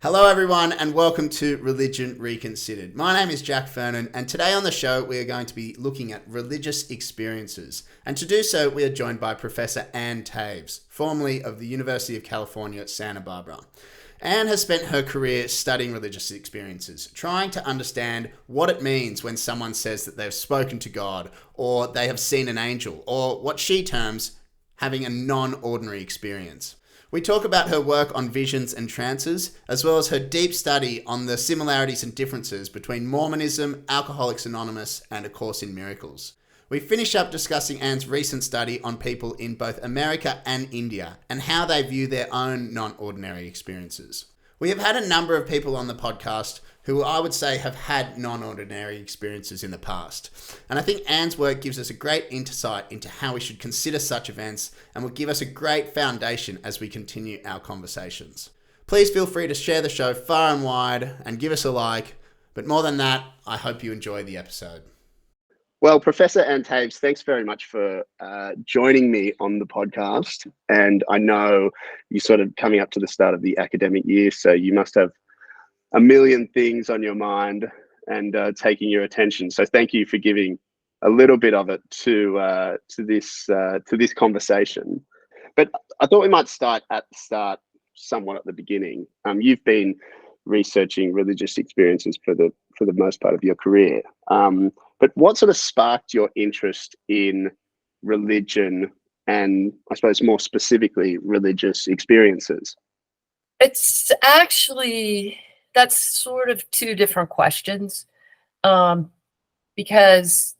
Hello, everyone, and welcome to Religion Reconsidered. My name is Jack Fernan, and today on the show, we are going to be looking at religious experiences. And to do so, we are joined by Professor Ann Taves, formerly of the University of California at Santa Barbara. Anne has spent her career studying religious experiences, trying to understand what it means when someone says that they've spoken to God, or they have seen an angel, or what she terms having a non-ordinary experience. We talk about her work on visions and trances, as well as her deep study on the similarities and differences between Mormonism, Alcoholics Anonymous, and A Course in Miracles. We finish up discussing Anne's recent study on people in both America and India and how they view their own non-ordinary experiences. We have had a number of people on the podcast who I would say have had non-ordinary experiences in the past. And I think Anne's work gives us a great insight into how we should consider such events and will give us a great foundation as we continue our conversations. Please feel free to share the show far and wide and give us a like. But more than that, I hope you enjoy the episode. Well, Professor Ann Taves, thanks very much for joining me on the podcast. And I know you're sort of coming up to the start of the academic year, so you must have a million things on your mind and taking your attention. So thank you for giving a little bit of it to this conversation. But I thought we might start at the start, somewhat at the beginning. You've been researching religious experiences for the most part of your career. But what sort of sparked your interest in religion and, I suppose, more specifically, religious experiences? It's actually, that's sort of two different questions, because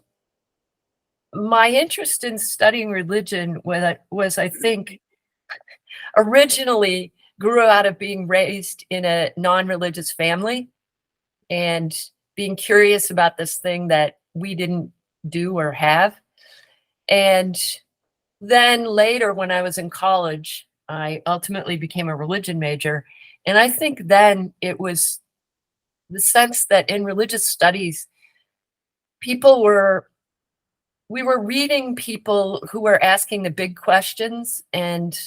my interest in studying religion was, I think, originally grew out of being raised in a non-religious family and being curious about this thing that we didn't do or have. And then later, when I was in college, I ultimately became a religion major. And I think then it was the sense that in religious studies, we were reading people who were asking the big questions and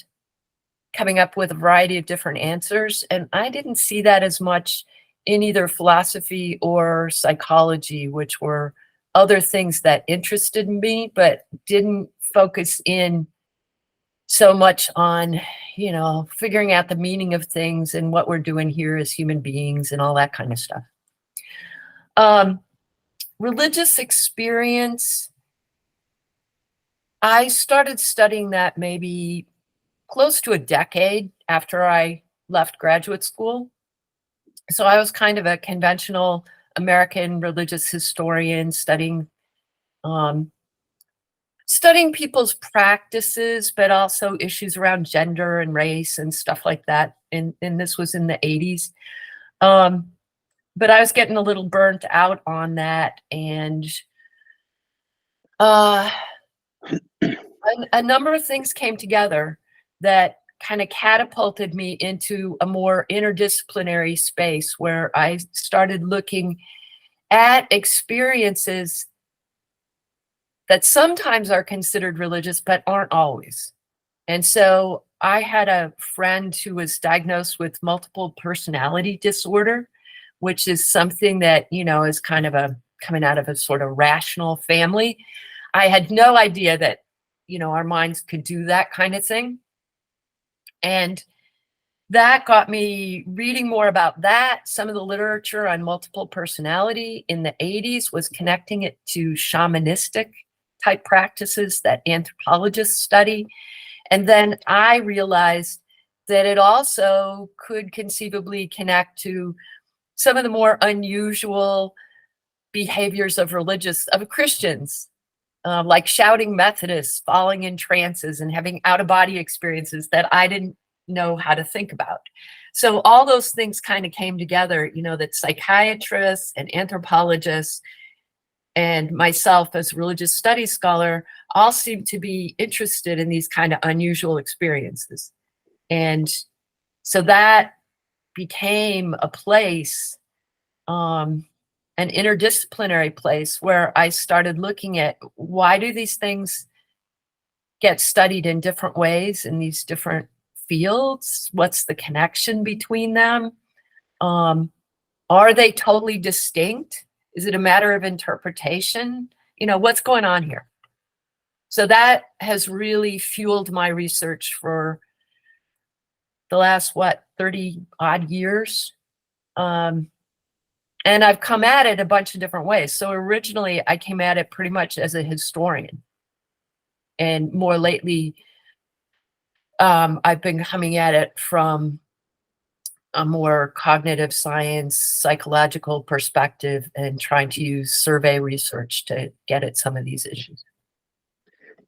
coming up with a variety of different answers. And I didn't see that as much in either philosophy or psychology, which were other things that interested me, but didn't focus in so much on, figuring out the meaning of things and what we're doing here as human beings and all that kind of stuff. Religious experience, I started studying that maybe close to a decade after I left graduate school. So I was kind of a conventional American religious historian studying people's practices, but also issues around gender and race and stuff like that. And this was in the 80s. But I was getting a little burnt out on that. And a number of things came together that kind of catapulted me into a more interdisciplinary space where I started looking at experiences that sometimes are considered religious, but aren't always. And so I had a friend who was diagnosed with multiple personality disorder, which is something that, is kind of coming out of a sort of rational family. I had no idea that, our minds could do that kind of thing. And that got me reading more about that. Some of the literature on multiple personality in the 80s was connecting it to shamanistic type practices that anthropologists study. And then I realized that it also could conceivably connect to some of the more unusual behaviors of Christians, like shouting Methodists, falling in trances, and having out-of-body experiences that I didn't know how to think about. So all those things kind of came together, that psychiatrists and anthropologists and myself as a religious studies scholar all seem to be interested in these kind of unusual experiences. And so that became a place, an interdisciplinary place where I started looking at why do these things get studied in different ways in these different fields? What's the connection between them? Are they totally distinct? Is it a matter of interpretation? What's going on here? So that has really fueled my research for the last, 30 odd years. And I've come at it a bunch of different ways. So originally I came at it pretty much as a historian. And more lately, I've been coming at it from a more cognitive science, psychological perspective, and trying to use survey research to get at some of these issues.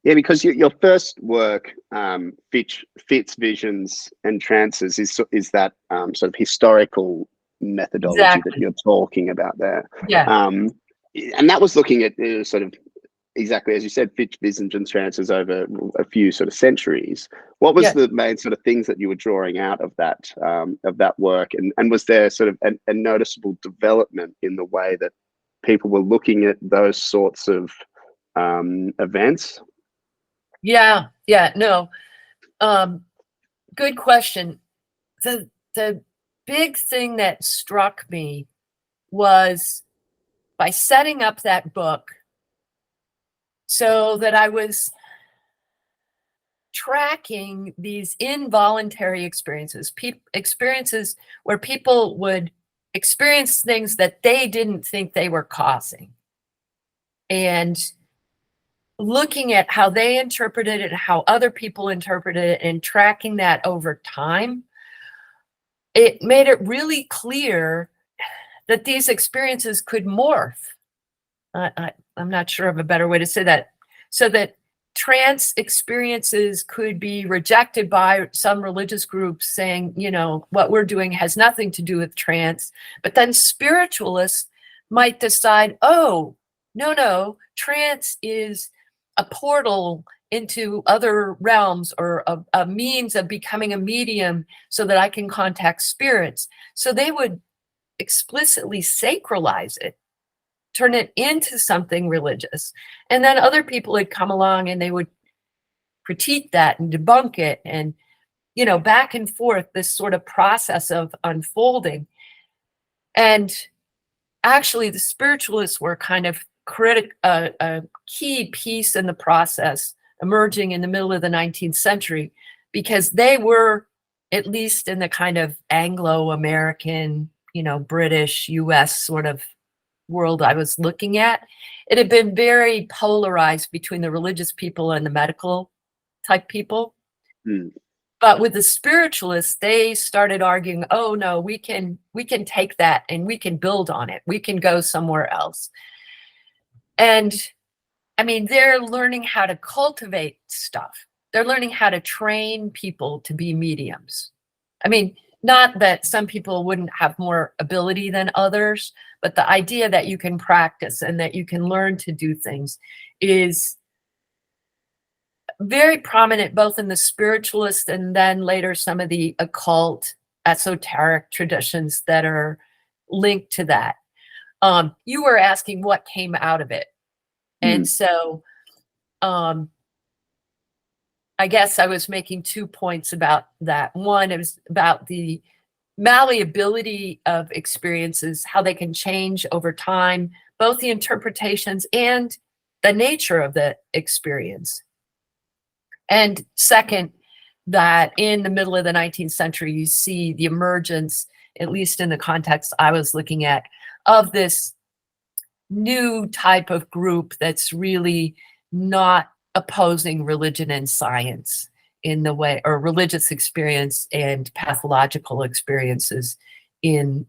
Yeah, because your first work, Fits, Visions, and Trances, is that sort of historical methodology Exactly. that you're talking about there. Yeah. And that was looking at sort of exactly as you said, Fits, Visions, and Trances over a few sort of centuries. What was the main sort of things that you were drawing out of that work, and was there sort of a noticeable development in the way that people were looking at those sorts of events? Yeah, no. Good question. The big thing that struck me was by setting up that book so that I was tracking these involuntary experiences, experiences where people would experience things that they didn't think they were causing. And looking at how they interpreted it and how other people interpreted it and tracking that over time, it made it really clear that these experiences could morph. I'm not sure of a better way to say that. So that trance experiences could be rejected by some religious groups saying, what we're doing has nothing to do with trance. But then spiritualists might decide, oh, no, trance is a portal into other realms, or a means of becoming a medium so that I can contact spirits. So they would explicitly sacralize it, turn it into something religious. And then other people would come along and they would critique that and debunk it. And, back and forth, this sort of process of unfolding. And actually the spiritualists were kind of a key piece in the process, emerging in the middle of the 19th century, because they were, at least in the kind of Anglo-American, British, US sort of world I was looking at, it had been very polarized between the religious people and the medical type people. But with the spiritualists, they started arguing, oh no, we can take that and we can build on it. We can go somewhere else. And I mean, they're learning how to cultivate stuff. They're learning how to train people to be mediums. I mean, not that some people wouldn't have more ability than others, but the idea that you can practice and that you can learn to do things is very prominent both in the spiritualist and then later some of the occult, esoteric traditions that are linked to that. You were asking what came out of it. And so I guess I was making 2 points about that. One, it was about the malleability of experiences, how they can change over time, both the interpretations and the nature of the experience. And second, that in the middle of the 19th century, you see the emergence, at least in the context I was looking at, of this new type of group that's really not opposing religion and science in the way, or religious experience and pathological experiences in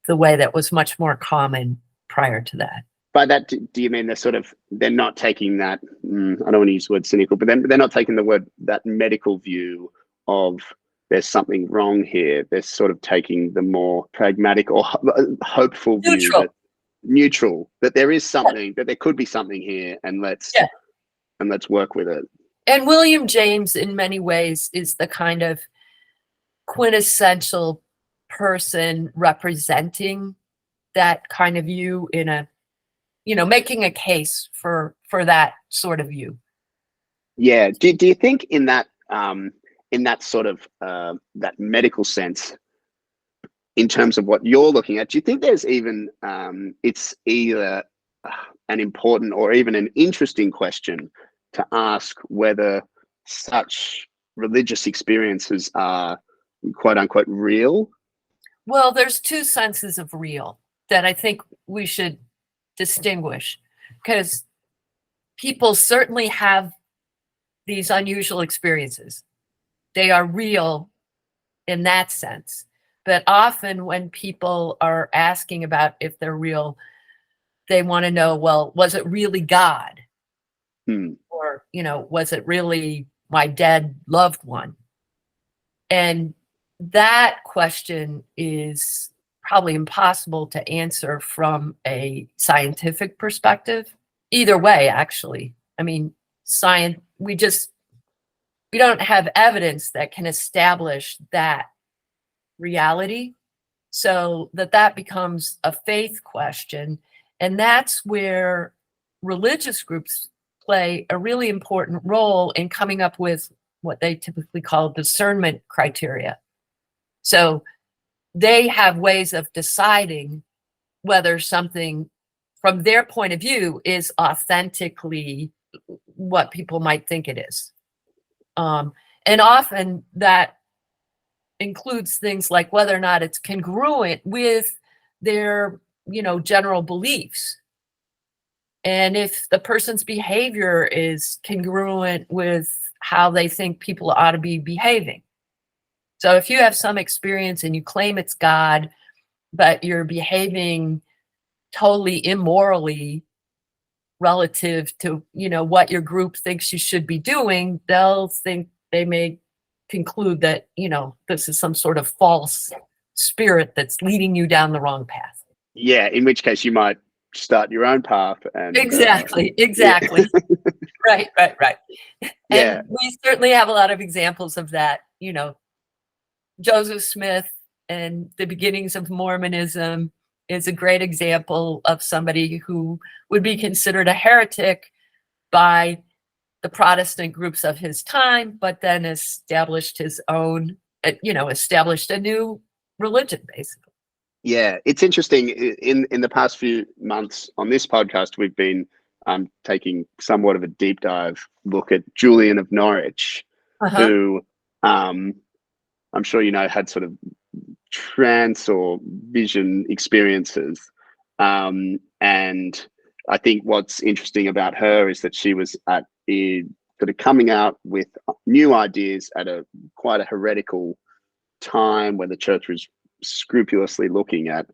the way that was much more common prior to that. By that, do you mean they're not taking that, I don't want to use the word cynical, but they're not taking that medical view of there's something wrong here. They're sort of taking the more pragmatic or hopeful view, that there is something, that there could be something here, and let's work with it. And William James, in many ways, is the kind of quintessential person representing that kind of view in a, making a case for that sort of view. Yeah. Do you think in that sort of that medical sense, in terms of what you're looking at, do you think there's even it's either an important or even an interesting question to ask whether such religious experiences are quote unquote real? Well, there's two senses of real that I think we should distinguish, because people certainly have these unusual experiences. They are real in that sense. But often when people are asking about if they're real, they want to know, well, was it really God? Or, was it really my dead loved one? And that question is probably impossible to answer from a scientific perspective. Either way, actually. I mean, science, we don't have evidence that can establish that reality. So that becomes a faith question. And that's where religious groups play a really important role in coming up with what they typically call discernment criteria. So they have ways of deciding whether something from their point of view is authentically what people might think it is. And often that includes things like whether or not it's congruent with their, general beliefs. And if the person's behavior is congruent with how they think people ought to be behaving. So if you have some experience and you claim it's God, but you're behaving totally immorally relative to, what your group thinks you should be doing, they may conclude that, this is some sort of false spirit that's leading you down the wrong path. Yeah, in which case you might start your own path. And exactly. Yeah. Right. Yeah. And we certainly have a lot of examples of that. Joseph Smith and the beginnings of Mormonism is a great example of somebody who would be considered a heretic by the Protestant groups of his time, but then established his own, established a new religion, basically. Yeah, it's interesting. In the past few months on this podcast, we've been taking somewhat of a deep dive look at Julian of Norwich, who I'm sure had sort of trance or vision experiences. And I think what's interesting about her is that she was sort of coming out with new ideas at quite a heretical time when the church was scrupulously looking at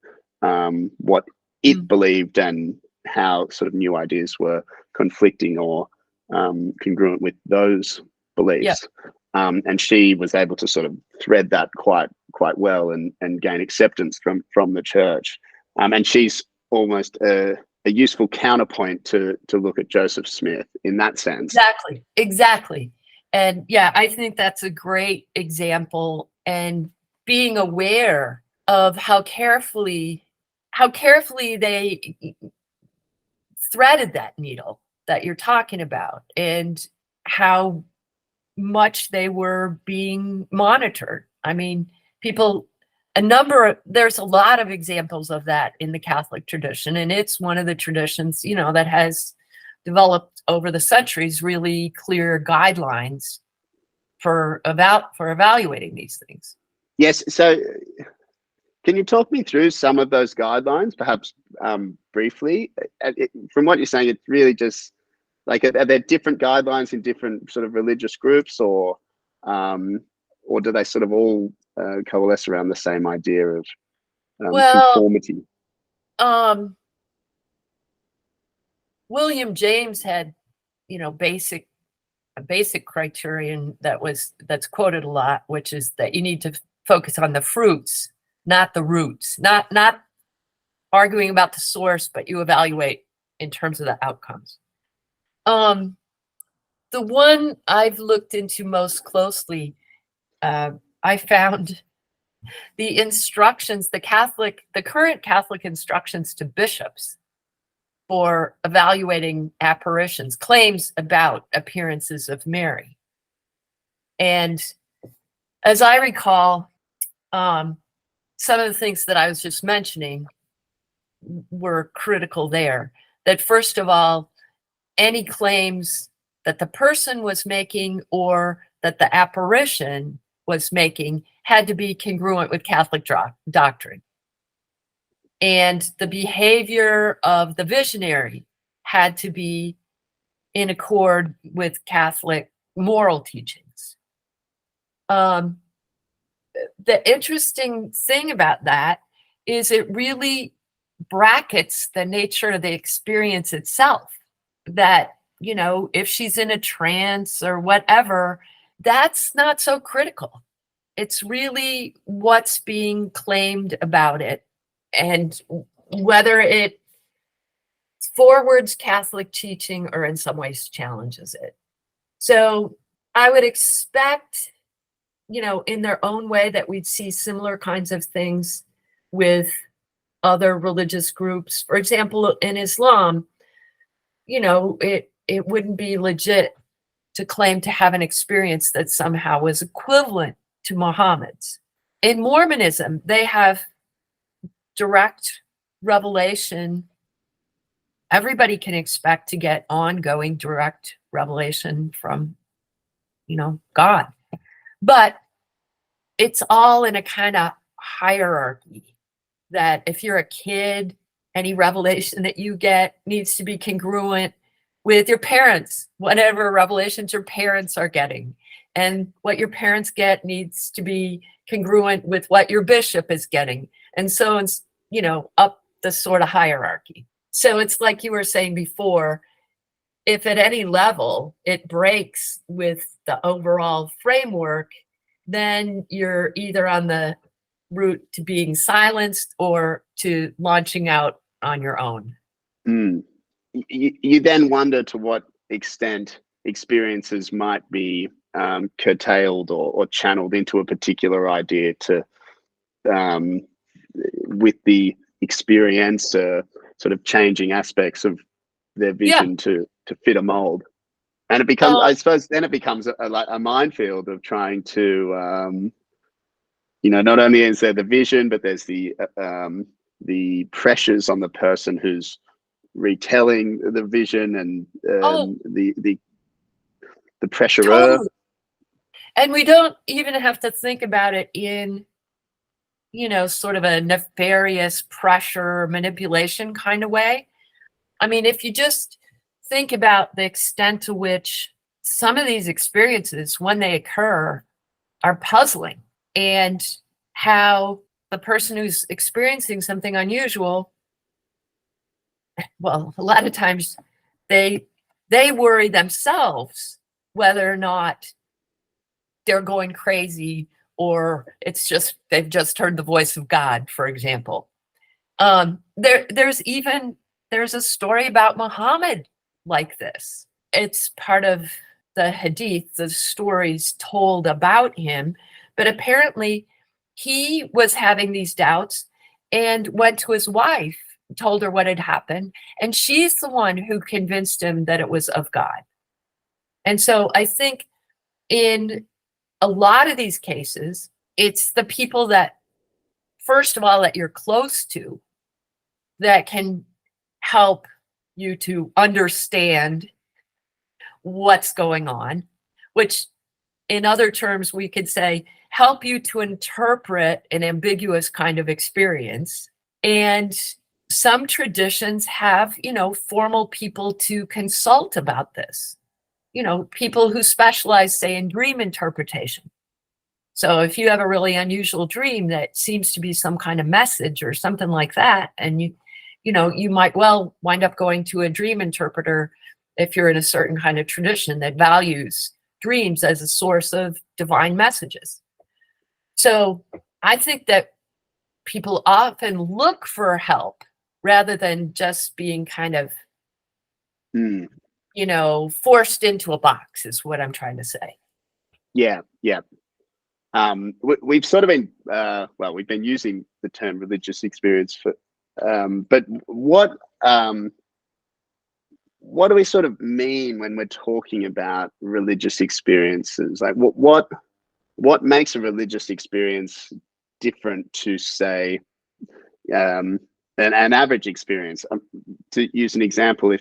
what it believed and how sort of new ideas were conflicting or congruent with those beliefs. And she was able to sort of thread that quite well and gain acceptance from the church. And she's almost a useful counterpoint to look at Joseph Smith in that sense. Exactly. And yeah, I think that's a great example. And being aware of how carefully they threaded that needle that you're talking about, and how much they were being monitored. I mean, there's a lot of examples of that in the Catholic tradition, and it's one of the traditions, that has developed over the centuries really clear guidelines for evaluating these things. Yes. So can you talk me through some of those guidelines, perhaps briefly? From what you're saying, it's really just like, are there different guidelines in different sort of religious groups, or do they sort of all coalesce around the same idea of conformity? William James had, a basic criterion that's quoted a lot, which is that you need to focus on the fruits, not the roots, not arguing about the source, but you evaluate in terms of the outcomes. The one I've looked into most closely, I found the instructions, the current Catholic instructions to bishops for evaluating apparitions, claims about appearances of Mary. And as I recall, some of the things that I was just mentioning were critical there. That first of all, any claims that the person was making or that the apparition was making had to be congruent with Catholic doctrine. And the behavior of the visionary had to be in accord with Catholic moral teachings. The interesting thing about that is it really brackets the nature of the experience itself. That, you know, if she's in a trance or whatever, that's not so critical. It's really what's being claimed about it and whether it forwards Catholic teaching or in some ways challenges it. So I would expect, you know, in their own way that we'd see similar kinds of things with other religious groups. For example, in Islam, you know, it wouldn't be legit to claim to have an experience that somehow was equivalent to Muhammad's. In Mormonism, they have direct revelation. Everybody can expect to get ongoing direct revelation from, you know, God. But it's all in a kind of hierarchy that if you're a kid, any revelation that you get needs to be congruent with your parents, whatever revelations your parents are getting. And what your parents get needs to be congruent with what your bishop is getting. And so it's, you know, up the sort of hierarchy. So it's like you were saying before, if at any level it breaks with the overall framework, then you're either on the route to being silenced or to launching out on your own. You then wonder to what extent experiences might be curtailed or channeled into a particular idea to with the experiencer sort of changing aspects of their vision to fit a mold. And it becomes, I suppose, then it becomes like a minefield of trying to, you know, not only is there the vision, but there's the pressures on the person who's retelling the vision and the pressure. Totally. And we don't even have to think about it in, you know, sort of a nefarious pressure manipulation kind of way. I mean, if you just think about the extent to which some of these experiences, when they occur, are puzzling, and how the person who's experiencing something unusual, well, a lot of times they worry themselves whether or not they're going crazy or it's just they've just heard the voice of God, for example. There's a story about Muhammad like this. It's part of the hadith, the stories told about him, but apparently he was having these doubts and went to his wife, told her what had happened, and she's the one who convinced him that it was of God. And so I think in a lot of these cases, it's the people that, first of all, that you're close to that can help you to understand what's going on, which in other terms, we could say, help you to interpret an ambiguous kind of experience. And some traditions have, you know, formal people to consult about this, you know, people who specialize, say, in dream interpretation. So if you have a really unusual dream that seems to be some kind of message or something like that, and you know, you might well wind up going to a dream interpreter if you're in a certain kind of tradition that values dreams as a source of divine messages. So I think that people often look for help rather than just being kind of, you know, forced into a box is what I'm trying to say. Yeah. We've sort of been, we've been using the term religious experience for, but what do we sort of mean when we're talking about religious experiences? Like what makes a religious experience different to, say, an average experience? To use an example,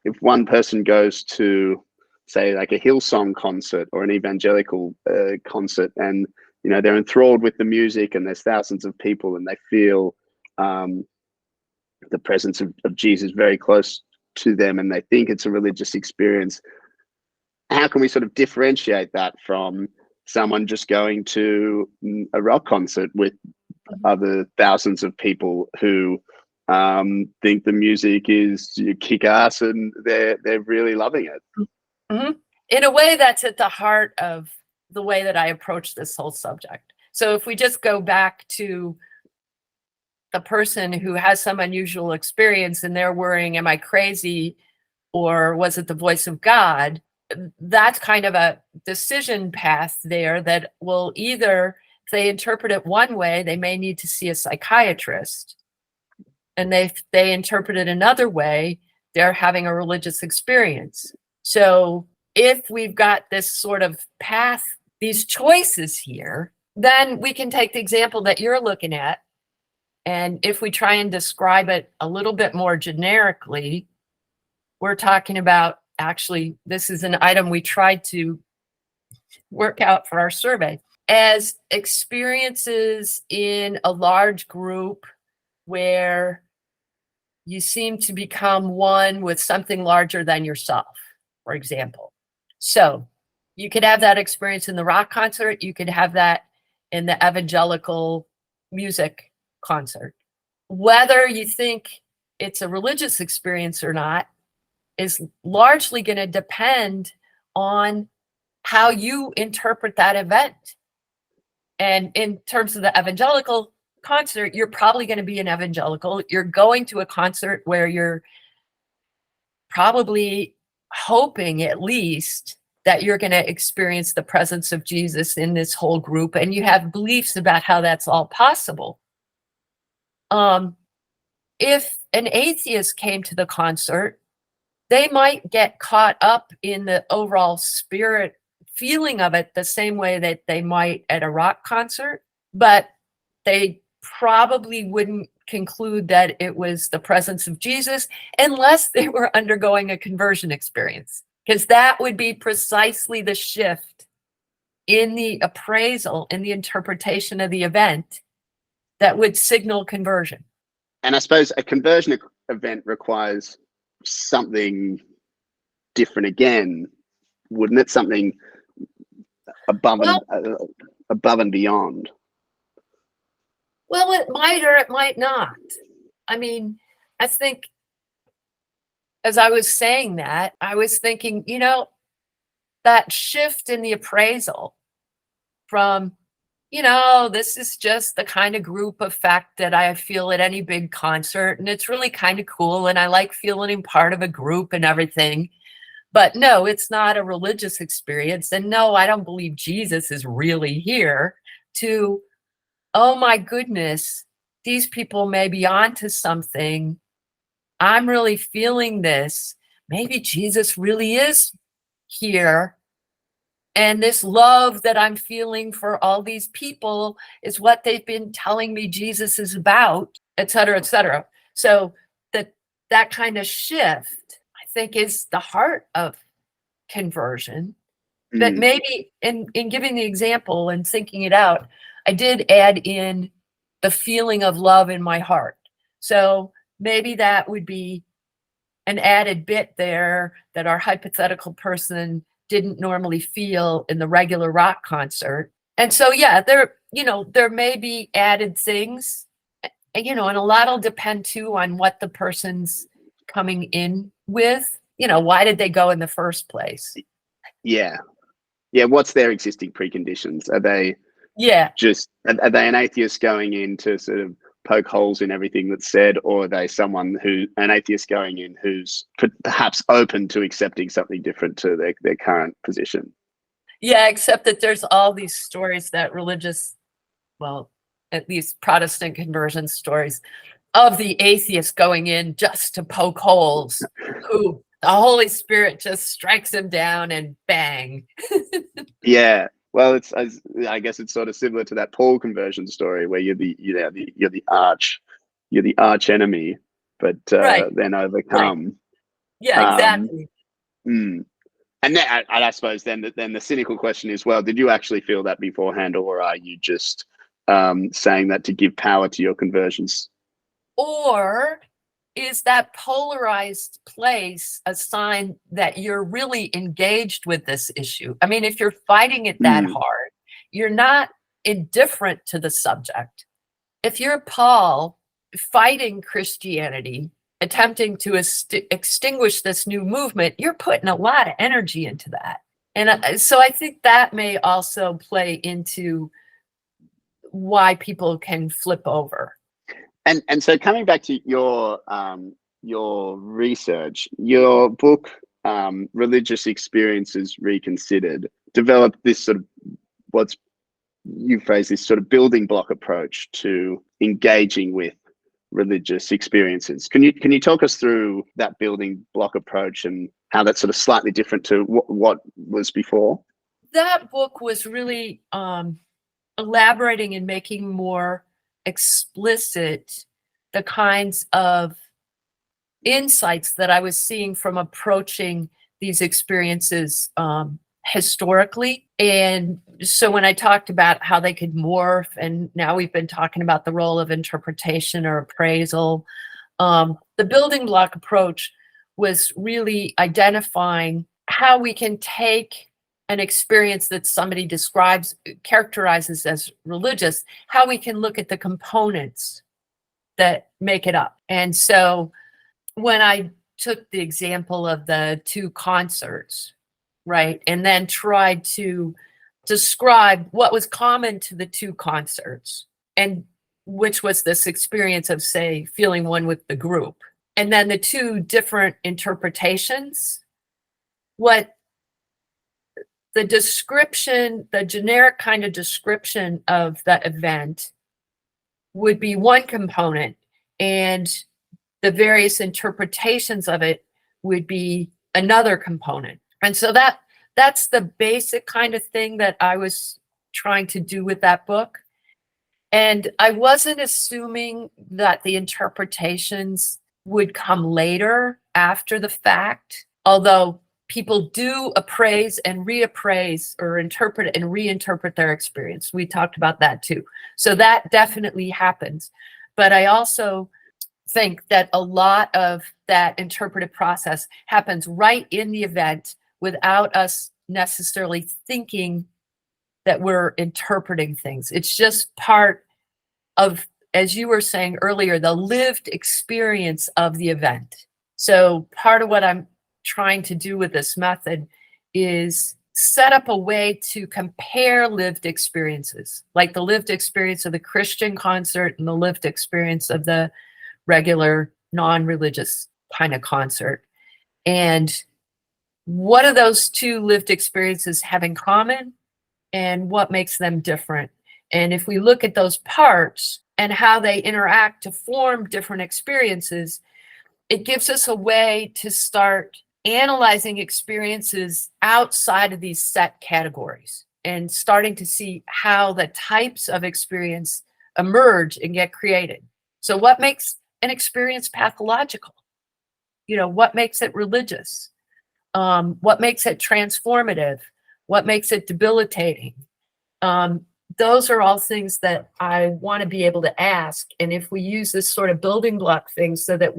if one person goes to, say, like a Hillsong concert or an evangelical concert, and they're enthralled with the music, and there's thousands of people, and they feel the presence of Jesus very close to them, and they think it's a religious experience, how can we sort of differentiate that from someone just going to a rock concert with other thousands of people who think the music is kick-ass and they're really loving it? Mm-hmm. In a way, that's at the heart of the way that I approach this whole subject. So if we just go back to the person who has some unusual experience and they're worrying, am I crazy, or was it the voice of God? That's kind of a decision path there that will either, if they interpret it one way, they may need to see a psychiatrist. And if they interpret it another way, they're having a religious experience. So if we've got this sort of path, these choices here, then we can take the example that you're looking at. And if we try and describe it a little bit more generically, we're talking about, actually, this is an item we tried to work out for our survey, as experiences in a large group where you seem to become one with something larger than yourself, for example. So you could have that experience in the rock concert. You could have that in the evangelical music concert. Whether you think it's a religious experience or not is largely going to depend on how you interpret that event. And in terms of the evangelical concert, you're probably going to be an evangelical. You're going to a concert where you're probably hoping, at least, that you're going to experience the presence of Jesus in this whole group, and you have beliefs about how that's all possible. If an atheist came to the concert, they might get caught up in the overall spirit feeling of it the same way that they might at a rock concert, but they probably wouldn't conclude that it was the presence of Jesus unless they were undergoing a conversion experience, because that would be precisely the shift in the appraisal, in the interpretation of the event, that would signal conversion. And I suppose a conversion event requires something different again, wouldn't it? Something above and beyond. Well, it might or it might not. I mean, I think as I was saying that, I was thinking, that shift in the appraisal from, this is just the kind of group effect that I feel at any big concert, and it's really kind of cool, and I like feeling part of a group and everything. But no, it's not a religious experience. And no, I don't believe Jesus is really here, to, oh my goodness, these people may be onto something. I'm really feeling this. Maybe Jesus really is here. And this love that I'm feeling for all these people is what they've been telling me Jesus is about, et cetera, et cetera. So that kind of shift, I think, is the heart of conversion. But maybe in giving the example and thinking it out, I did add in the feeling of love in my heart. So maybe that would be an added bit there that our hypothetical person didn't normally feel in the regular rock concert. And so, yeah, there may be added things, and a lot will depend too on what the person's coming in with. Why did they go in the first place? Yeah. What's their existing preconditions? Are they are they an atheist going in to sort of poke holes in everything that's said, or are they an atheist going in who's perhaps open to accepting something different to their current position? Yeah, except that there's all these stories that at least Protestant conversion stories, of the atheist going in just to poke holes, who the Holy Spirit just strikes him down and bang. Yeah. Well, I guess it's sort of similar to that Paul conversion story where you're the arch enemy, but Right. then Right. overcome. Yeah, Um, exactly. mm. And then I suppose then the cynical question is, well, did you actually feel that beforehand, or are you just saying that to give power to your conversions? Or is that polarized place a sign that you're really engaged with this issue? I mean, if you're fighting it that hard, you're not indifferent to the subject. If you're Paul fighting Christianity, attempting to extinguish this new movement, you're putting a lot of energy into that. And so I think that may also play into why people can flip over. And so coming back to your research, your book, Religious Experiences Reconsidered, developed this sort of what's you phrase this sort of building block approach to engaging with religious experiences. Can you talk us through that building block approach and how that's sort of slightly different to what was before? That book was really elaborating and making more explicit the kinds of insights that I was seeing from approaching these experiences historically. And so when I talked about how they could morph, and now we've been talking about the role of interpretation or appraisal, the building block approach was really identifying how we can take an experience that somebody characterizes as religious, how we can look at the components that make it up. And so when I took the example of the two concerts, right, and then tried to describe what was common to the two concerts, and which was this experience of, say, feeling one with the group, and then the two different interpretations, what the description, the generic kind of description of the event would be one component, and the various interpretations of it would be another component. And so that's the basic kind of thing that I was trying to do with that book. And I wasn't assuming that the interpretations would come later after the fact, although people do appraise and reappraise or interpret and reinterpret their experience. We talked about that too. So that definitely happens. But I also think that a lot of that interpretive process happens right in the event without us necessarily thinking that we're interpreting things. It's just part of, as you were saying earlier, the lived experience of the event. So part of what I'm trying to do with this method is set up a way to compare lived experiences, like the lived experience of the Christian concert and the lived experience of the regular non-religious kind of concert. And what do those two lived experiences have in common and what makes them different? And if we look at those parts and how they interact to form different experiences, it gives us a way to start analyzing experiences outside of these set categories and starting to see how the types of experience emerge and get created. So what makes an experience pathological? What makes it religious? What makes it transformative? What makes it debilitating? Those are all things that I want to be able to ask. And if we use this sort of building block thing so that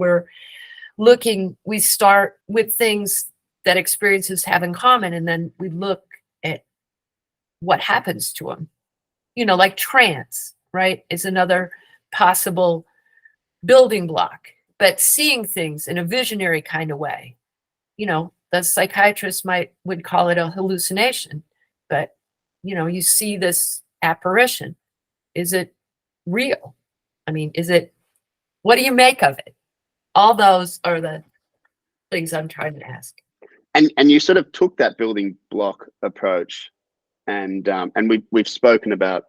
we start with things that experiences have in common, and then we look at what happens to them. Like trance, right, is another possible building block, but seeing things in a visionary kind of way. The psychiatrist would call it a hallucination, but you see this apparition. Is it real? I mean, what do you make of it? All those are the things I'm trying to ask. And you sort of took that building block approach, and we've spoken about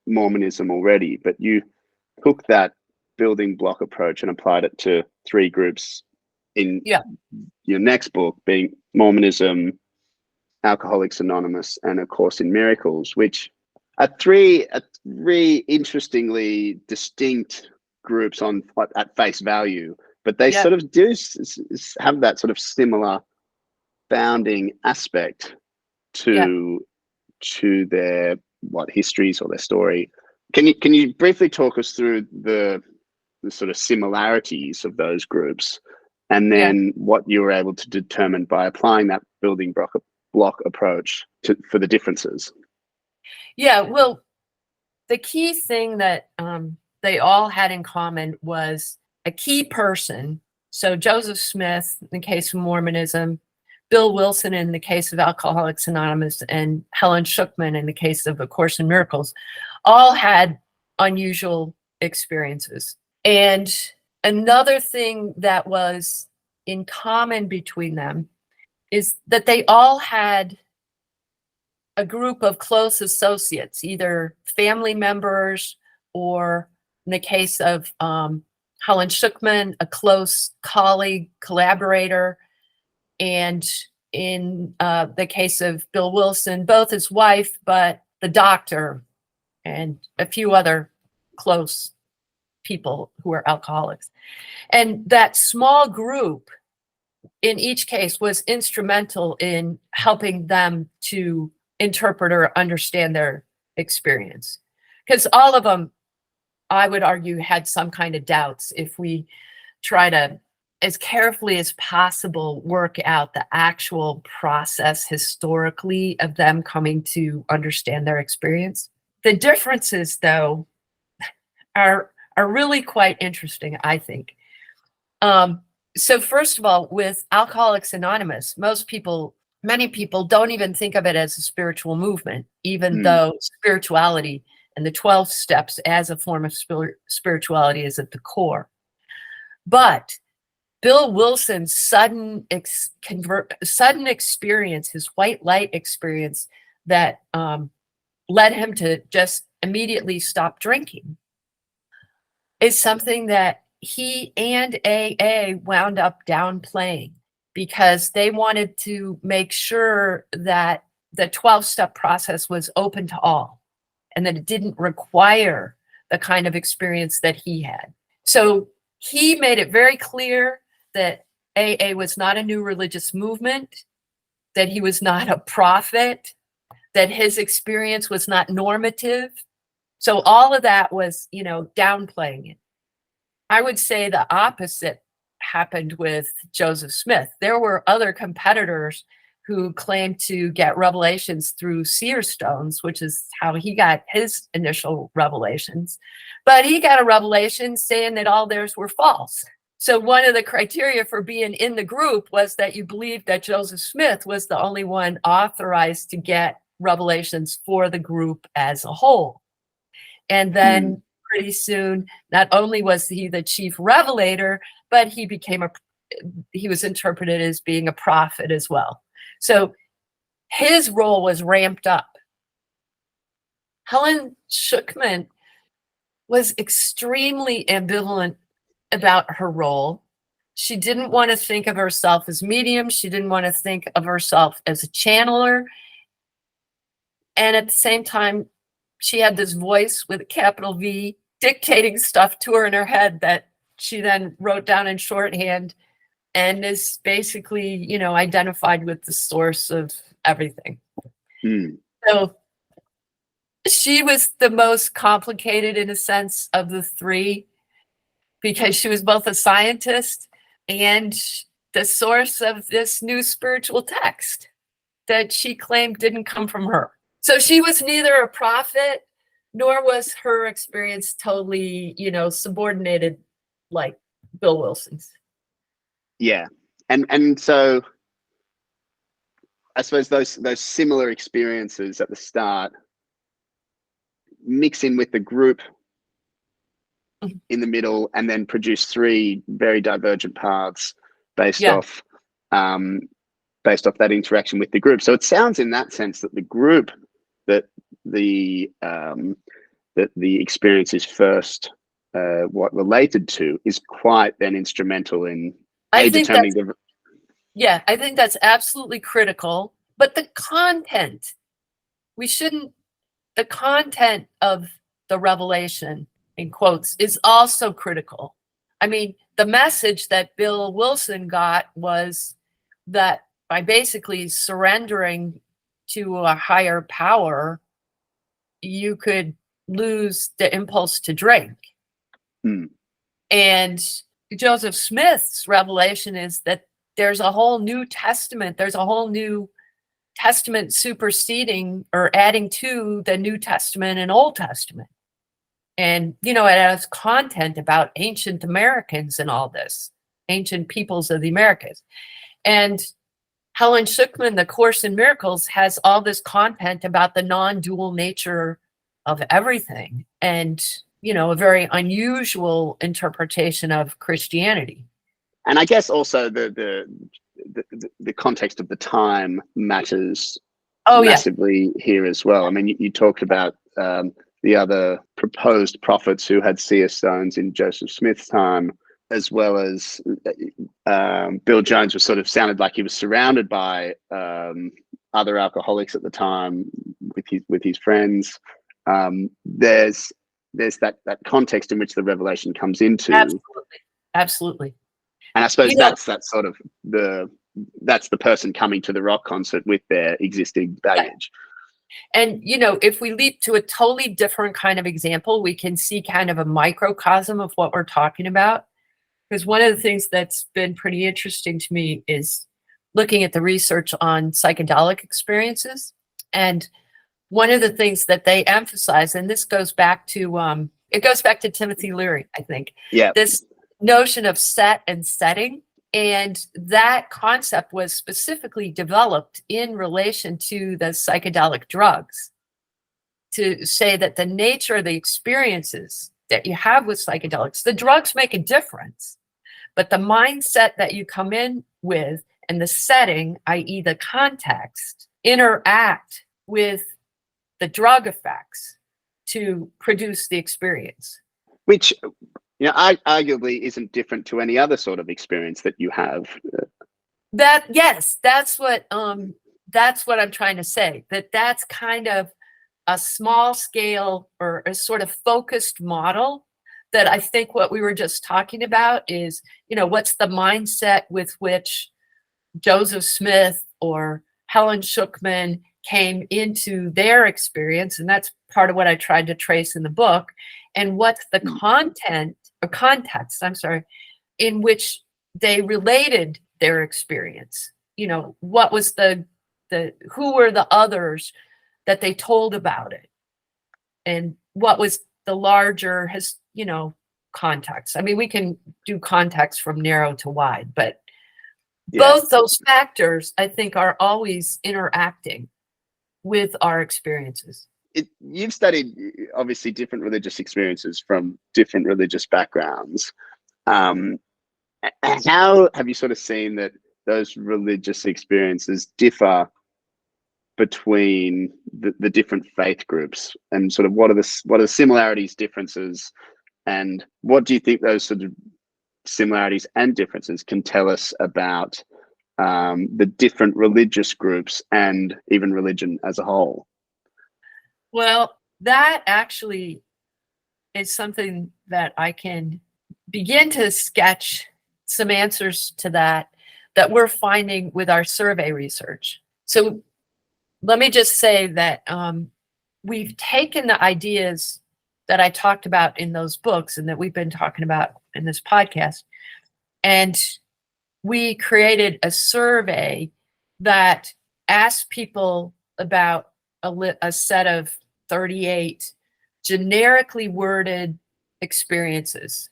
Mormonism already, but you took that building block approach and applied it to three groups in your next book, being Mormonism, Alcoholics Anonymous, and A Course in Miracles, which are three interestingly distinct groups at face value, but they Yeah. sort of do have that sort of similar founding aspect Yeah. to their histories or their story. Can you briefly talk us through the sort of similarities of those groups, and Yeah. then what you were able to determine by applying that building block approach for the differences? Yeah. Well, the key thing that they all had in common was a key person. So Joseph Smith, in the case of Mormonism, Bill Wilson in the case of Alcoholics Anonymous, and Helen Schuckman in the case of A Course in Miracles, all had unusual experiences. And another thing that was in common between them is that they all had a group of close associates, either family members or, in the case of Helen Schuckman, a close colleague, collaborator, and in the case of Bill Wilson, both his wife, but the doctor and a few other close people who are alcoholics. And that small group in each case was instrumental in helping them to interpret or understand their experience. Because all of them, I would argue, had some kind of doubts. If we try to, as carefully as possible, work out the actual process historically of them coming to understand their experience. The differences, though, are really quite interesting, I think. So first of all, with Alcoholics Anonymous, many people don't even think of it as a spiritual movement, even though spirituality and the 12 steps as a form of spirituality is at the core. But Bill Wilson's sudden experience, his white light experience that led him to just immediately stop drinking, is something that he and AA wound up downplaying because they wanted to make sure that the 12-step process was open to all and that it didn't require the kind of experience that he had. So he made it very clear that AA was not a new religious movement, that he was not a prophet, that his experience was not normative. So all of that was, downplaying it. I would say the opposite happened with Joseph Smith. There were other competitors who claimed to get revelations through seer stones, which is how he got his initial revelations. But he got a revelation saying that all theirs were false. So one of the criteria for being in the group was that you believed that Joseph Smith was the only one authorized to get revelations for the group as a whole. And then pretty soon, not only was he the chief revelator, but he was interpreted as being a prophet as well. So his role was ramped up. Helen Schuckman was extremely ambivalent about her role. She didn't want to think of herself as medium. She didn't want to think of herself as a channeler. And at the same time, she had this voice with a capital V dictating stuff to her in her head that she then wrote down in shorthand and is basically, identified with the source of everything. So she was the most complicated in a sense of the three because she was both a scientist and the source of this new spiritual text that she claimed didn't come from her. So she was neither a prophet, nor was her experience totally, subordinated like Bill Wilson's. Yeah. And so I suppose those similar experiences at the start mix in with the group in the middle and then produce three very divergent paths based off that interaction with the group. So it sounds in that sense that the group that the experience is first what related to is quite then instrumental in determining the. Yeah, I think that's absolutely critical. But the content, the content of the revelation, in quotes, is also critical. I mean, the message that Bill Wilson got was that by basically surrendering to a higher power, you could lose the impulse to drink. And Joseph Smith's revelation is that there's a whole New Testament, there's a whole New Testament superseding or adding to the New Testament and Old Testament. And, it has content about ancient Americans and all this, ancient peoples of the Americas. And Helen Schucman, The Course in Miracles, has all this content about the non-dual nature of everything and, a very unusual interpretation of Christianity. And I guess also the context of the time matters massively here as well. I mean, you talked about the other proposed prophets who had seer stones in Joseph Smith's time, as well as Bill Jones was sort of sounded like he was surrounded by other alcoholics at the time with his friends. There's that context in which the revelation comes into. Absolutely. And I suppose that's the person coming to the rock concert with their existing baggage. And, if we leap to a totally different kind of example, we can see kind of a microcosm of what we're talking about. Because one of the things that's been pretty interesting to me is looking at the research on psychedelic experiences. And one of the things that they emphasize, and this goes back to, Timothy Leary, I think. Yeah. This notion of set and setting. And that concept was specifically developed in relation to the psychedelic drugs, to say that the nature of the experiences that you have with psychedelics, the drugs make a difference, but the mindset that you come in with and the setting, i.e. the context, interact with the drug effects to produce the experience. Which arguably isn't different to any other sort of experience that you have. That's what I'm trying to say. That's kind of a small scale or a sort of focused model that I think what we were just talking about is, what's the mindset with which Joseph Smith or Helen Schucman came into their experience. And that's part of what I tried to trace in the book. And what's the context, in which they related their experience. What was who were the others that they told about it? And what was the larger, context? I mean, we can do context from narrow to wide, but both those factors, I think, are always interacting with our experiences. You've studied, obviously, different religious experiences from different religious backgrounds. How have you sort of seen that those religious experiences differ between the different faith groups, and sort of what are the similarities, differences, and what do you think those sort of similarities and differences can tell us about the different religious groups and even religion as a whole? Well, that actually is something that I can begin to sketch some answers to that we're finding with our survey research. So let me just say that we've taken the ideas that I talked about in those books and that we've been talking about in this podcast, and we created a survey that asked people about a set of 38 generically worded experiences.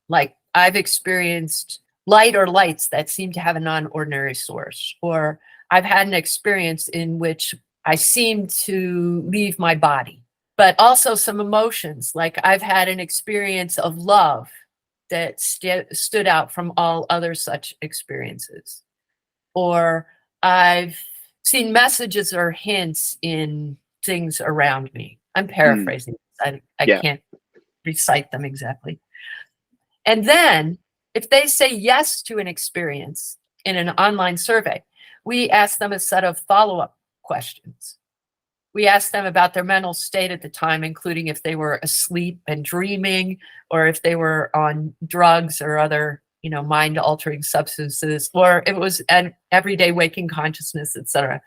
Like, I've experienced light or lights that seem to have a non-ordinary source, or I've had an experience in which I seem to leave my body, but also some emotions. Like, I've had an experience of love that stood out from all other such experiences, or I've seen messages or hints in things around me. I'm paraphrasing. I can't recite them exactly. And then if they say yes to an experience in an online survey, we asked them a set of follow-up questions. We asked them about their mental state at the time, including if they were asleep and dreaming, or if they were on drugs or other, mind-altering substances, or if it was an everyday waking consciousness, etc.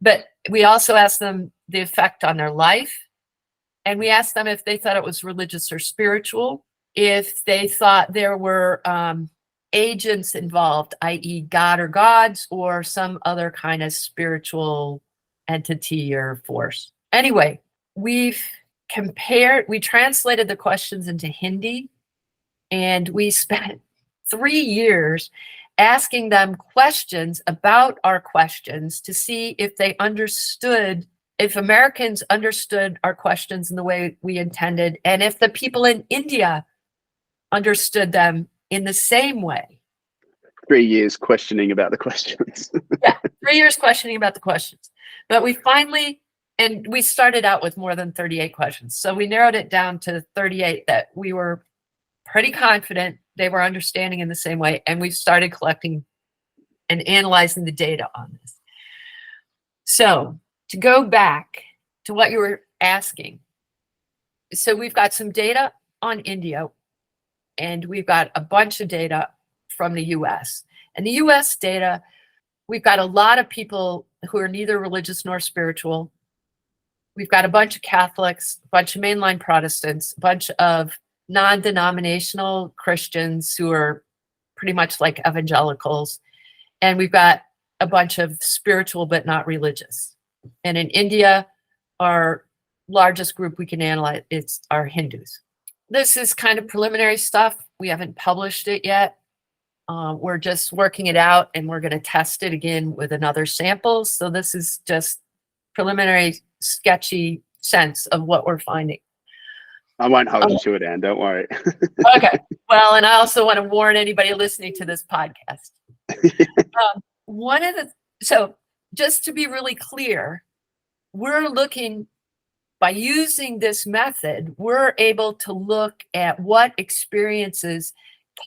But we also asked them the effect on their life, and we asked them if they thought it was religious or spiritual, if they thought there were agents involved, i.e. God or gods, or some other kind of spiritual entity or force. Anyway, we translated the questions into Hindi, and we spent 3 years asking them questions about our questions to see if they understood, if Americans understood our questions in the way we intended, and if the people in India understood them in the same way. 3 years questioning about the questions. Yeah, 3 years questioning about the questions. But we finally, and we started out with more than 38 questions. So we narrowed it down to 38 that we were pretty confident they were understanding in the same way. And we started collecting and analyzing the data on this. So to go back to what you were asking. So we've got some data on India, and we've got a bunch of data from the US. And the US data, we've got a lot of people who are neither religious nor spiritual. We've got a bunch of Catholics, a bunch of mainline Protestants, a bunch of non-denominational Christians who are pretty much like evangelicals. And we've got a bunch of spiritual but not religious. And in India, our largest group we can analyze are Hindus. This is kind of preliminary stuff. We haven't published it yet. We're just working it out, and we're going to test it again with another sample. So this is just preliminary, sketchy sense of what we're finding. I won't hold you to it, Ann. Don't worry. Okay. Well, and I also want to warn anybody listening to this podcast. So just to be really clear, we're looking, by using this method, we're able to look at what experiences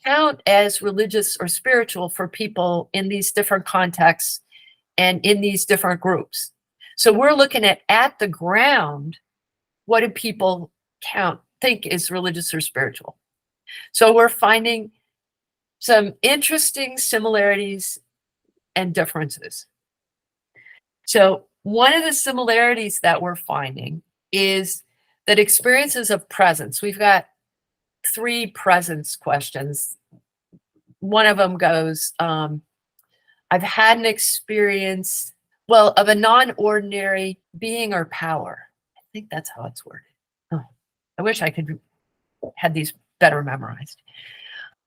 count as religious or spiritual for people in these different contexts and in these different groups. So we're looking at the ground, what do people think is religious or spiritual? So we're finding some interesting similarities and differences. So one of the similarities that we're finding is that experiences of presence, we've got 3 presence questions. One of them goes, I've had an experience, of a non-ordinary being or power. I think that's how it's worded. Oh, I wish I could had these better memorized.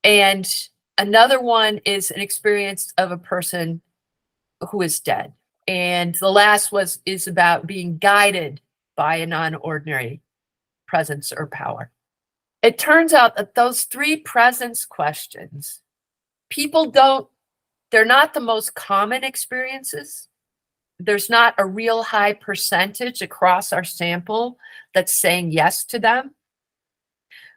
And another one is an experience of a person who is dead. And the last is about being guided by a non-ordinary presence or power. It turns out that those 3 presence questions, they're not the most common experiences. There's not a real high percentage across our sample that's saying yes to them.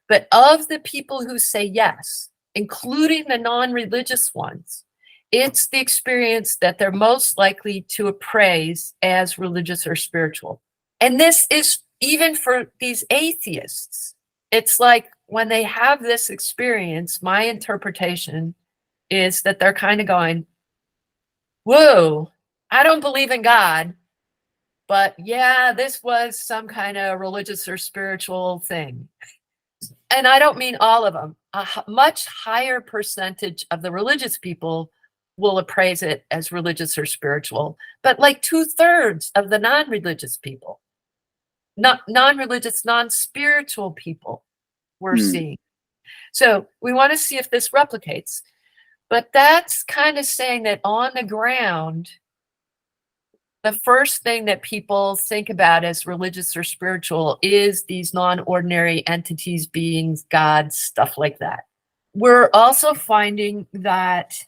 But of the people who say yes, including the non-religious ones, it's the experience that they're most likely to appraise as religious or spiritual. And this is even for these atheists. It's like when they have this experience, my interpretation is that they're kind of going, whoa, I don't believe in God, but yeah, this was some kind of religious or spiritual thing. And I don't mean all of them. A much higher percentage of the religious people will appraise it as religious or spiritual, but like 2/3 of the non-religious people, non-religious, non-spiritual people we're seeing. So we want to see if this replicates. But that's kind of saying that on the ground, the first thing that people think about as religious or spiritual is these non-ordinary entities, beings, gods, stuff like that. We're also finding that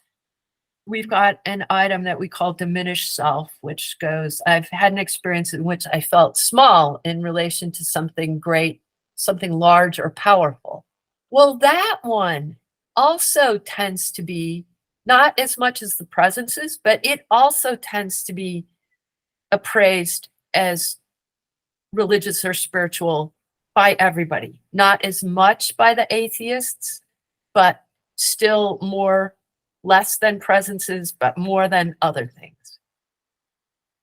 we've got an item that we call diminished self, which goes, I've had an experience in which I felt small in relation to something great, something large or powerful. Well, that one also tends to be not as much as the presences, but it also tends to be appraised as religious or spiritual by everybody, not as much by the atheists, but still less than presences, but more than other things,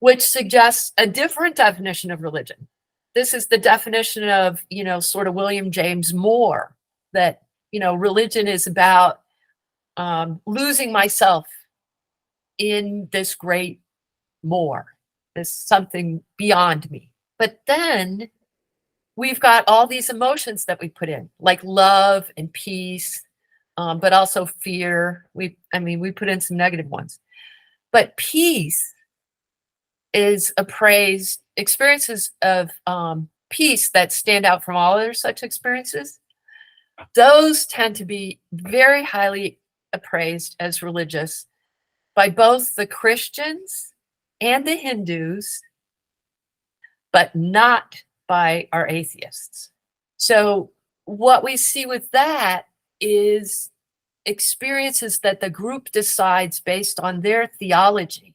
which suggests a different definition of religion. This is the definition of, sort of William James Moore, that, religion is about losing myself in this great more, this something beyond me. But then we've got all these emotions that we put in, like love and peace, but also fear. We put in some negative ones. But peace is appraised, experiences of peace that stand out from all other such experiences. Those tend to be very highly appraised as religious by both the Christians and the Hindus, but not by our atheists. So what we see with that is experiences that the group decides based on their theology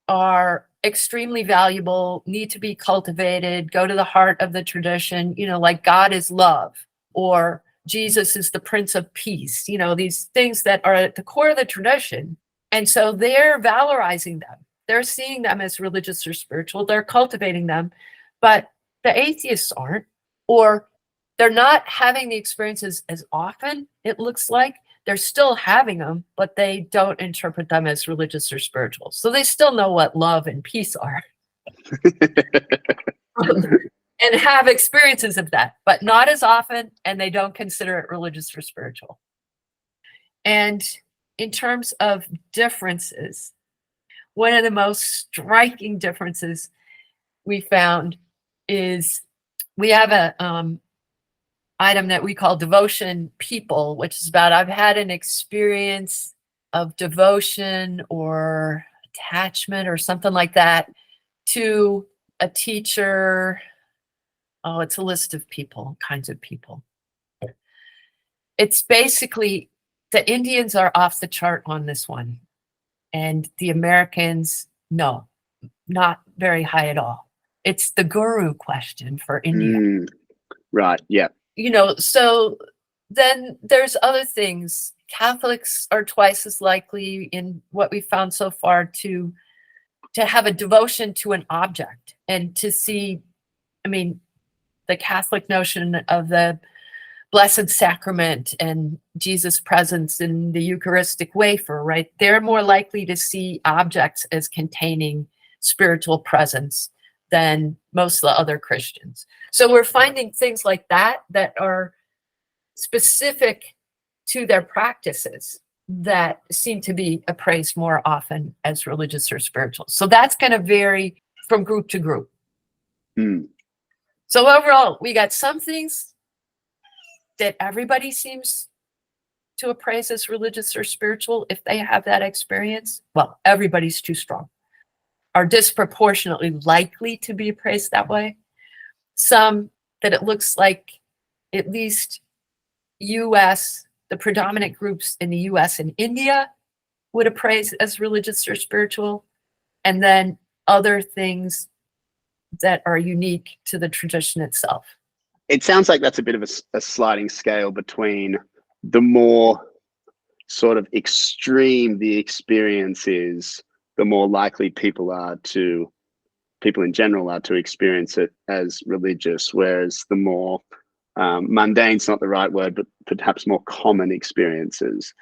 are extremely valuable, need to be cultivated, go to the heart of the tradition, like God is love, or Jesus is the Prince of Peace, these things that are at the core of the tradition. And so they're valorizing them. They're seeing them as religious or spiritual. They're cultivating them, but the atheists aren't, or they're not having the experiences as often, it looks like. They're still having them, but they don't interpret them as religious or spiritual. So they still know what love and peace are and have experiences of that, but not as often, and they don't consider it religious or spiritual. And in terms of differences, one of the most striking differences we found is we have a item that we call devotion people, which is about, I've had an experience of devotion or attachment or something like that to a teacher. Oh, it's a list of people, kinds of people. It's basically, the Indians are off the chart on this one. And the Americans, no, not very high at all. It's the guru question for India. Right, yeah. So then there's other things. Catholics are twice as likely, in what we found so far, to have a devotion to an object and to see, the Catholic notion of the Blessed Sacrament and Jesus' presence in the Eucharistic wafer, right? They're more likely to see objects as containing spiritual presence than most of the other Christians. So we're finding things like that are specific to their practices that seem to be appraised more often as religious or spiritual. So that's going to vary from group to group. So overall, we got some things that everybody seems to appraise as religious or spiritual if they have that experience. Well, everybody's too strong, are disproportionately likely to be appraised that way. Some that it looks like at least US, the predominant groups in the US and India would appraise as religious or spiritual, and then other things that are unique to the tradition itself. It sounds like that's a bit of a sliding scale between the more sort of extreme the experience is, the more likely people in general are to experience it as religious, whereas the more mundane's not the right word, but perhaps more common experiences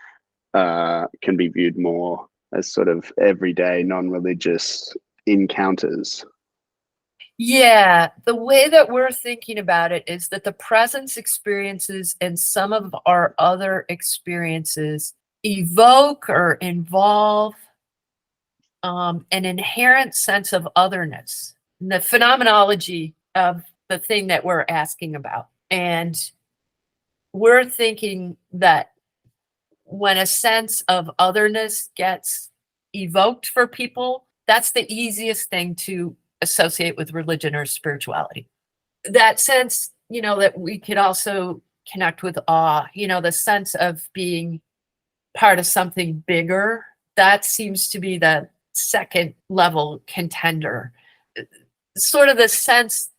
can be viewed more as sort of everyday non-religious encounters. Yeah, the way that we're thinking about it is that the presence experiences and some of our other experiences evoke or involve an inherent sense of otherness, the phenomenology of the thing that we're asking about. And we're thinking that when a sense of otherness gets evoked for people, that's the easiest thing to associate with religion or spirituality. That sense, that we could also connect with awe, the sense of being part of something bigger, that seems to be the second level contender. Sort of the sense,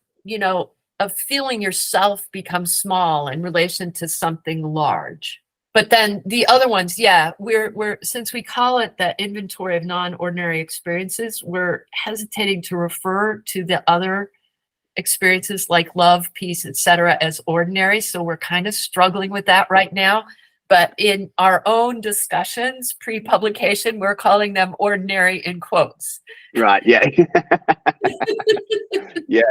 of feeling yourself become small in relation to something large. But then the other ones, we're since we call it the inventory of non-ordinary experiences, we're hesitating to refer to the other experiences like love, peace, etc. as ordinary. So we're kind of struggling with that right now. But in our own discussions pre-publication, we're calling them ordinary in quotes. Right. Yeah. Yeah.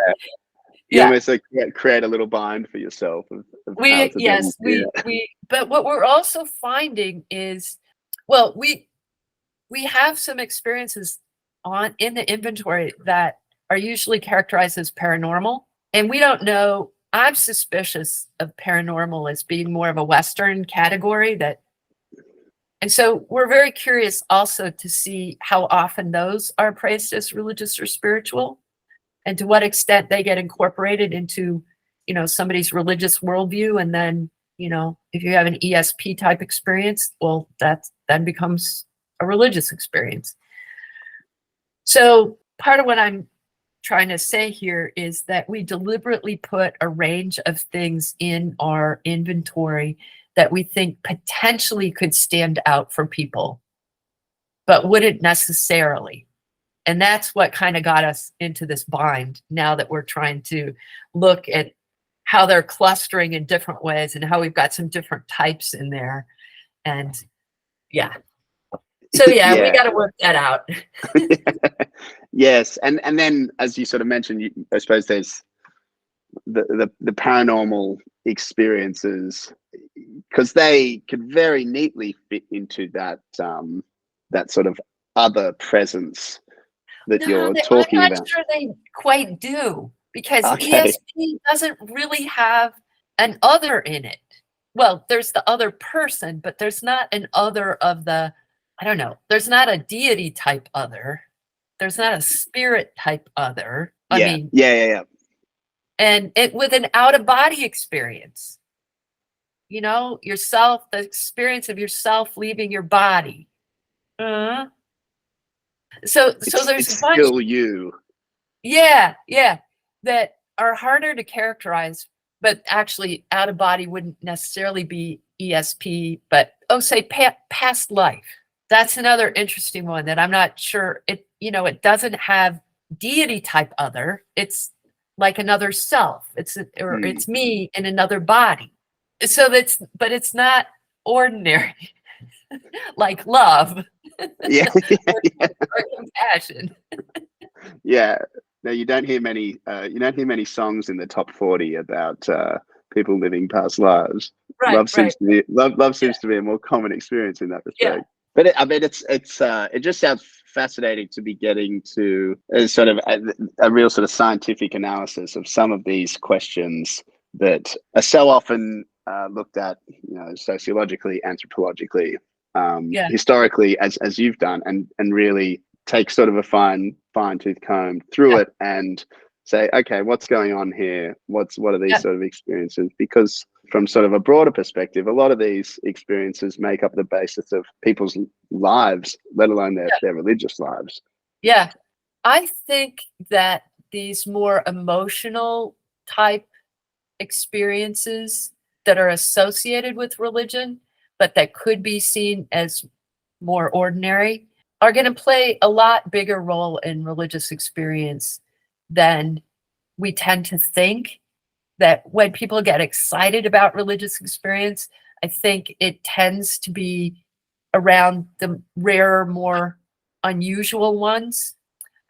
You almost like create a little bind for yourself of how to but what we're also finding is, well, we have some experiences in the inventory that are usually characterized as paranormal, and we don't know. I'm suspicious of paranormal as being more of a Western category and so we're very curious also to see how often those are praised as religious or spiritual, and to what extent they get incorporated into, somebody's religious worldview. And then, if you have an ESP type experience, well, that then becomes a religious experience. So part of what I'm trying to say here is that we deliberately put a range of things in our inventory that we think potentially could stand out for people, but wouldn't necessarily. And that's what kind of got us into this bind, now that we're trying to look at how they're clustering in different ways and how we've got some different types in there. And we got to work that out. Yes. And then, as you sort of mentioned, I suppose there's the paranormal experiences, because they could very neatly fit into that that sort of other presence that you're talking about. I'm not sure they quite do, because ESP doesn't really have an other in it. Well, there's the other person, but there's not an other of the, I don't know, there's not a deity type other. There's not a spirit type other. Yeah. And it with an out-of-body experience. Yourself, the experience of yourself leaving your body. So there's it's still you. Yeah, that are harder to characterize, but actually out of body wouldn't necessarily be ESP, but say past life. That's another interesting one that I'm not sure. It doesn't have deity type other. It's like another self. It's me in another body. So but it's not ordinary like love. Or compassion. Yeah. No, you don't hear many songs in the top 40 about people living past lives. Right, love seems to be a more common experience in that respect. Yeah. But it just sounds fascinating to be getting to sort of a real sort of scientific analysis of some of these questions that are so often looked at, sociologically, anthropologically, historically, as you've done, and really take sort of a fine tooth comb through it and say, okay, what's going on here? What are these sort of experiences? Because from sort of a broader perspective, a lot of these experiences make up the basis of people's lives, let alone their religious lives. Yeah. I think that these more emotional type experiences that are associated with religion, but that could be seen as more ordinary, are going to play a lot bigger role in religious experience than we tend to think. That when people get excited about religious experience, I think it tends to be around the rarer, more unusual ones.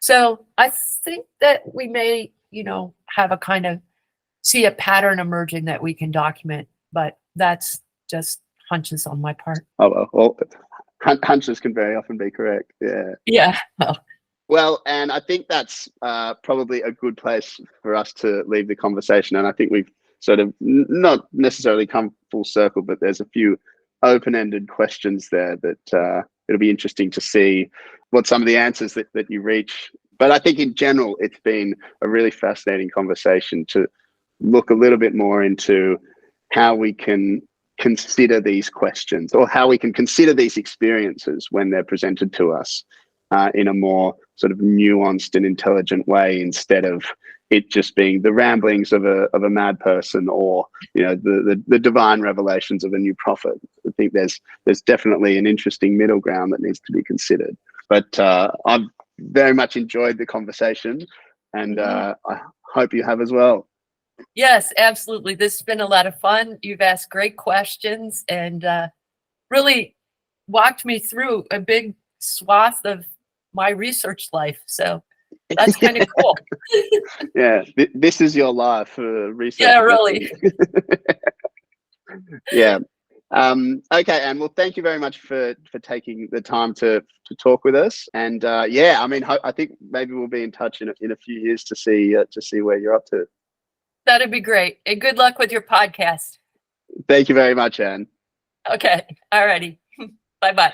So I think that we may, have a kind of see a pattern emerging that we can document, but that's just hunches on my part. Oh, well, hunches can very often be correct. Yeah. Well, and I think that's probably a good place for us to leave the conversation. And I think we've sort of not necessarily come full circle, but there's a few open-ended questions there that it'll be interesting to see what some of the answers that you reach. But I think in general, it's been a really fascinating conversation to look a little bit more into how we can consider these questions, or how we can consider these experiences when they're presented to us in a more sort of nuanced and intelligent way, instead of it just being the ramblings of a mad person, or the divine revelations of a new prophet. I think there's definitely an interesting middle ground that needs to be considered. But I've very much enjoyed the conversation, and I hope you have as well. Yes, absolutely. This has been a lot of fun. You've asked great questions and really walked me through a big swath of my research life. So that's kind of cool. Yeah, this is your life for research. Yeah, really. Yeah. Okay, Anne. Well, thank you very much for taking the time to talk with us. And yeah, I mean, I think maybe we'll be in touch in a few years to see where you're up to. That'd be great. And good luck with your podcast. Thank you very much, Anne. Okay. All righty. Bye-bye.